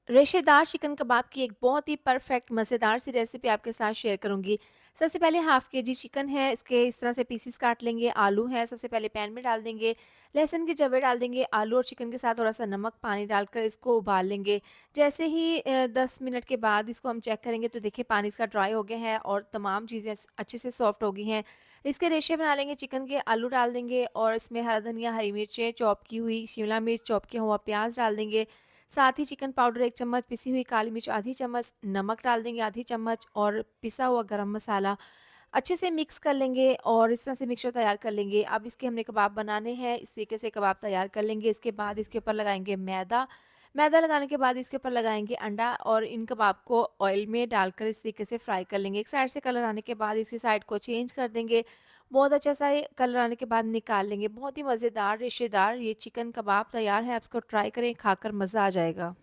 रेशेदार चिकन कबाब की एक बहुत ही परफेक्ट मज़ेदार सी रेसिपी आपके साथ शेयर करूँगी। सबसे पहले हाफ़ केजी चिकन है, इसके इस तरह से पीसेस काट लेंगे। आलू है, सबसे पहले पैन में डाल देंगे, लहसुन के जवे डाल देंगे, आलू और चिकन के साथ थोड़ा-सा नमक, पानी डालकर इसको उबाल लेंगे। जैसे ही 10 मिनट के बाद इसको हम चेक करेंगे तो देखिए पानी इसका ड्राई हो गया है और तमाम चीज़ें अच्छे से सॉफ्ट हो गई हैं। इसके रेशे बना लेंगे चिकन के, आलू डाल देंगे और इसमें हरा धनिया, हरी मिर्चें चॉप की हुई, शिमला मिर्च चॉप किया हुआ, प्याज़ डाल देंगे। साथ ही चिकन पाउडर 1 चम्मच, पिसी हुई काली मिर्च आधी चम्मच, नमक डाल देंगे आधी चम्मच और पिसा हुआ गरम मसाला अच्छे से मिक्स कर लेंगे और इस तरह से मिक्सचर तैयार कर लेंगे। अब इसके हमने कबाब बनाने हैं, इस तरीके से कबाब तैयार कर लेंगे। इसके बाद इसके ऊपर लगाएँगे मैदा, मैदा लगाने के बाद इसके ऊपर लगाएँगे अंडा और इन कबाब को ऑयल में डालकर इस तरीके से फ्राई कर लेंगे। एक साइड से कलर आने के बाद इसी साइड को चेंज कर देंगे। बहुत अच्छा सा ये कलर आने के बाद निकाल लेंगे। बहुत ही मज़ेदार, रेशेदार ये चिकन कबाब तैयार है। आप इसको ट्राई करें, खाकर मज़ा आ जाएगा।